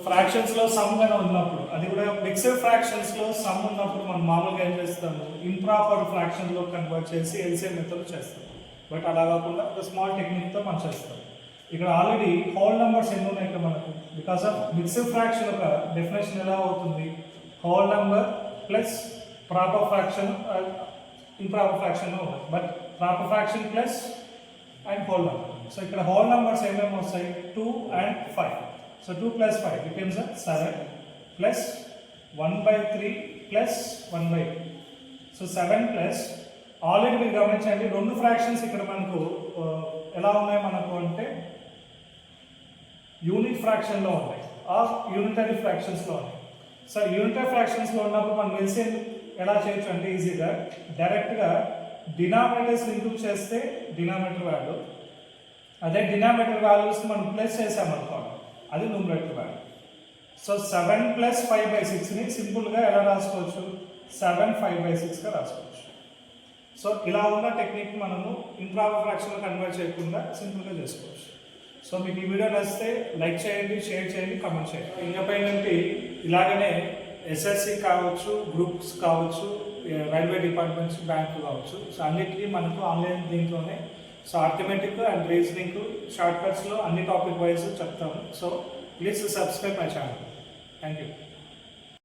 ఫ్రాక్షన్స్లో some గానే ఉన్నప్పుడు, అది కూడా మిక్స్డ్ ఫ్రాక్షన్స్లో సమ్ ఉన్నప్పుడు మనం మామూలుగా ఏం చేస్తాము, ఇంప్రాపర్ ఫ్రాక్షన్లో కన్వర్ట్ చేసి ఎల్సిఎం మెథడ్ చేస్తాం. బట్ అలా కాకుండా ఒక స్మాల్ టెక్నిక్తో మనం చేస్తాం. ఇక్కడ ఆల్రెడీ హోల్ నెంబర్స్ ఎన్ని ఉన్నాయి ఇక్కడ మనకు, బికాస్ ఆఫ్ మిక్స్డ్ ఫ్రాక్షన్ ఒక డెఫినేషన్ ఎలా అవుతుంది, whole number plus proper fraction improper fraction ఉంటుంది. But proper fraction plus and whole number. So ఇక్కడ హోల్ నెంబర్స్ ఏమేమి వస్తాయి, 2 and 5. So 2 + 5 becomes 7 plus 1/3 plus 1/8. సో 7 ప్లస్ ఆల్రెడీ మీరు గమనించండి, రెండు ఫ్రాక్షన్స్ ఇక్కడ మనకు ఎలా ఉన్నాయి మనకు అంటే యూనిట్ ఫ్రాక్షన్లో ఉన్నాయి, ఆర్ యూనిటరీ ఫ్రాక్షన్స్లో ఉన్నాయి. సో యూనిటరీ ఫ్రాక్షన్స్లో ఉన్నప్పుడు మనం ఎల్సిఎం ఎలా చేయొచ్చు అంటే ఈజీగా డైరెక్ట్గా డినామినేటర్స్ ఇంక్లూడ్ చేస్తే డినామినేటర్ వాల్యూ, అదే డినామినేటర్ వాల్యూస్ మనం ప్లస్ చేసామనుకోండి అది న్యూమరేటర్ వాల్యూ. సో 7 + 5/6ని సింపుల్గా ఎలా రాసుకోవచ్చు, 7 5/6గా రాసుకోవచ్చు. సో ఇలా ఉన్న టెక్నిక్ మనము ఇంప్రాపర్ ఫ్రాక్షన్లో కన్వర్ట్ చేయకుండా సింపుల్గా చేసుకోవచ్చు. సో మీకు ఈ వీడియో నచ్చితే లైక్ చేయండి, షేర్ చేయండి, కామెంట్ చేయండి. ఇంకపైనంటే ఇలాగనే ఎస్ఎస్సి కావచ్చు, గ్రూప్స్ కావచ్చు, రైల్వే డిపార్ట్మెంట్స్, బ్యాంకు కావచ్చు. సో అన్నిటికీ మనకు ఆన్లైన్ దీంట్లోనే so arithmetic and reasoning short కట్స్లో అన్ని టాపిక్ వైజ్ చెప్తాము. So please subscribe my channel. Thank you.